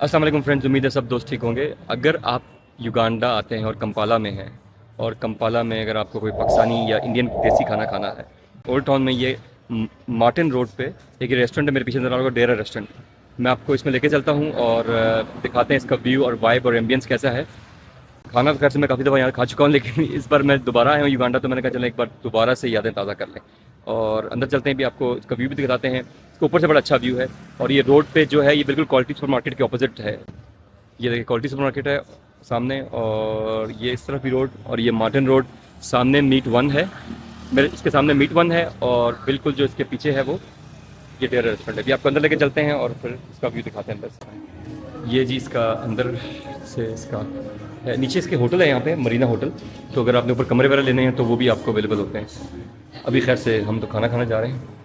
अस्सलाम वालेकुम फ्रेंड्स, उम्मीद है सब दोस्त ठीक होंगे। अगर आप युगांडा आते हैं और कंपाला में हैं और कंपाला में अगर आपको कोई पाकिस्तानी या इंडियन देसी खाना खाना है, ओल्ड टाउन में ये मार्टिन रोड पे एक रेस्टोरेंट है, मेरे पीछे नज़र आ रहा होगा, डेरा रेस्टोरेंट। मैं आपको इसमें लेके चलता हूँ और दिखाते हैं इसका व्यू और वाइब और एम्बियंस कैसा है। खाना तो खैर से मैं काफ़ी दफ़ा यहाँ खा चुका हूँ, लेकिन इस बार मैं दोबारा आया हूँ युगांडा, तो मैंने कहा चलें एक बार दोबारा से यादें ताज़ा कर लें। और अंदर चलते हैं, भी आपको इसका व्यू भी दिखाते हैं। इसके ऊपर से बड़ा अच्छा व्यू है और ये रोड पे जो है ये बिल्कुल क्वालिटी सुपर मार्केट के ऑपोजिट है। ये देखिए क्वालिटी सुपर मार्केट है सामने, और ये इस तरफ भी रोड, और ये मार्टिन रोड सामने मीट वन है। मेरे इसके सामने मीट वन है और बिल्कुल जो इसके पीछे है वो ये डेरा रेस्टोरेंट है। अभी आपको अंदर लेके चलते हैं और फिर इसका व्यू दिखाते हैं अंदर से। ये जी इसका अंदर से इसका है। नीचे इसके होटल है, यहाँ पे मरीना होटल, तो अगर आपने ऊपर कमरे वगैरह लेने हैं तो वो भी आपको अवेलेबल होते हैं। अभी खैर से हम तो खाना खाना जा रहे हैं।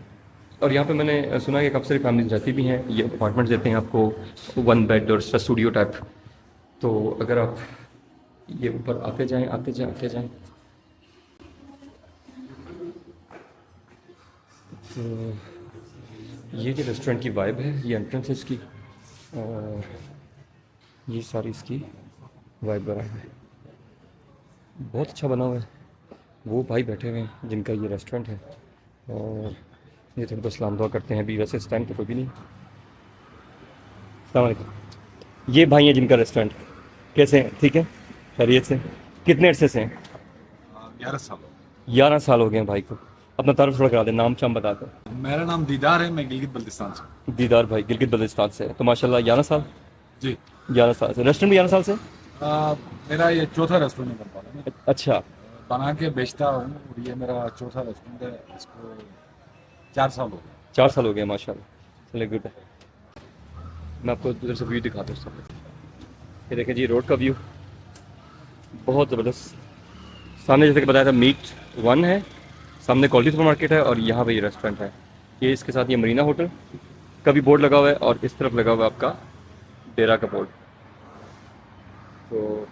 और यहाँ पे मैंने सुना है कि काफ़ी सारी फैमिलीज रहती भी हैं। ये अपार्टमेंट्स देते हैं आपको, वन बेड और स्टूडियो टाइप। तो अगर आप ये ऊपर आते जाएं आते जाएं आते जाएं तो ये जो रेस्टोरेंट की वाइब है, ये एंट्रेंस है इसकी, और ये सारी इसकी वाइब है। बहुत अच्छा बना हुआ है। वो भाई बैठे हुए हैं जिनका ये रेस्टोरेंट है, और ये तो उनको सलाम दुआ करते हैं। अभी वैसे इस टाइम तो कोई भी नहीं। अस्सलाम वालेकुम। ये भाई हैं जिनका रेस्टोरेंट। कैसे हैं? ठीक है, खैरियत से? कितने अरसे से हैं? 11 साल। 11 साल हो गए हैं भाई को। अपना तारुफ थोड़ा करा दें, नाम शाम बता दो। मेरा नाम दीदार है, मैं गिलगित बल्तिस्तान से। दीदार भाई गिलगित बल्तिस्तान से है, तो माशाल्लाह 11 साल। जी। 11 साल से रेस्टोरेंट भी 11 साल से। मेरा ये चौथा रेस्टोरेंट है कंपाला में। अच्छा। बना के बेचता हूँ और ये मेरा चौथा रेस्टोरेंट है। इसको 4 साल हो गए। 4 साल हो गए माशाल्लाह, चलिए गुड है। मैं आपको उधर से व्यू दिखाता हूँ सब। ये देखें जी रोड का व्यू, बहुत ज़बरदस्त। सामने जैसे कि बताया था मीट वन है, सामने क्वालिटी सुपर मार्केट है, और यहाँ पे ये रेस्टोरेंट है। ये इसके साथ ये मरीना होटल का भी बोर्ड लगा हुआ है, और इस तरफ लगा हुआ है आपका डेरा का बोर्ड। तो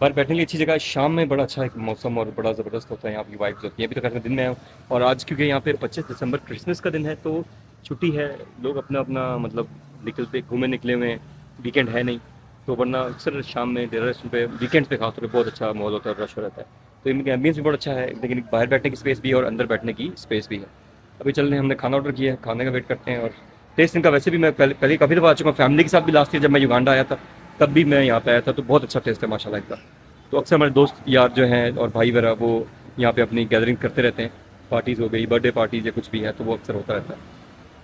बाहर बैठने के लिए अच्छी जगह है। शाम में बड़ा अच्छा एक मौसम और बड़ा ज़बरदस्त होता है, यहाँ की वाइब्स होती हैं। अभी तो खैर मैं दिन में आया हूँ, और आज क्योंकि यहाँ पे 25 दिसंबर क्रिसमस का दिन है, तो छुट्टी है, लोग अपना अपना मतलब निकलते घूमने निकले हुए हैं। वीकेंड है नहीं, तो वरना अक्सर शाम में डेरा रेस्टोरेंट पे वीकेंड्स पे खासतौर पर बहुत अच्छा माहौल होता है, रश रहता है। तो इनका एम्बियंस भी बहुत अच्छा है, लेकिन बाहर बैठने की स्पेस भी है और अंदर बैठने की स्पेस भी है। अभी चल रहे हैं, हमने खाना ऑर्डर किया है, खाने का वेट करते हैं। और टेस्ट इनका वैसे भी मैं पहले काफ़ी दफ़ा आ चुका हूँ, फैमिली के साथ भी। लास्ट ईयर जब मैं युगांडा आया था तब भी मैं यहाँ पे आया था, तो बहुत अच्छा टेस्ट है माशाल्लाह इनका। तो अक्सर हमारे दोस्त यार जो हैं और भाई वगैरह वो यहाँ पे अपनी गैदरिंग करते रहते हैं। पार्टीज़ हो गई, बर्थडे पार्टीज़ या कुछ भी है, तो वो अक्सर होता रहता है।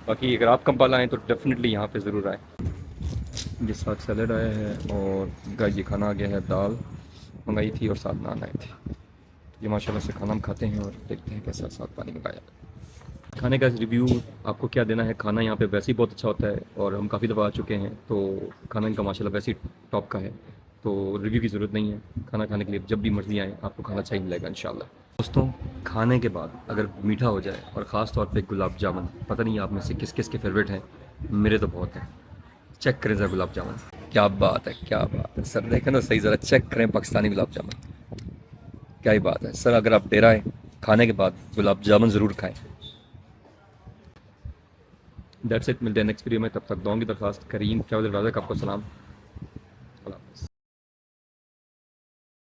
बाकी अगर आप कंपाला आएँ तो डेफिनेटली यहाँ पे ज़रूर आएँ। ये साथ सैलड आया है, और ये खाना आ गया है, दाल मंगाई थी और साथ नान आए थे। ये माशाल्लाह से खाना हम खाते हैं और देखते हैं कैसा साथ पानी मंगाया। खाने का रिव्यू आपको क्या देना है, खाना यहाँ पे वैसे ही बहुत अच्छा होता है, और हम काफ़ी दफ़ा आ चुके हैं, तो खाना इनका माशाल्लाह वैसे ही टॉप का है, तो रिव्यू की ज़रूरत नहीं है। खाना खाने के लिए जब भी मर्ज़ी आए आपको खाना चाहिए मिलेगा इंशाल्लाह। दोस्तों, खाने के बाद अगर मीठा हो जाए, और ख़ास तौर पे गुलाब जामुन, पता नहीं आप में से किस किस के फेवरेट हैं, मेरे तो बहुत हैं। चेक करें ज़रा गुलाब जामुन, क्या बात है, क्या बात है सर। देखें ना सही, ज़रा चेक करें पाकिस्तानी गुलाब जामुन, क्या ही बात है सर। अगर आप डेरा आए, खाने के बाद गुलाब जामुन ज़रूर खाएँ। दैट्स इट, मिलते हैं नेक्स्ट वीडियो में। तब तक दुआओं की दरख्वास्त। करीम क्या आपको सलाम।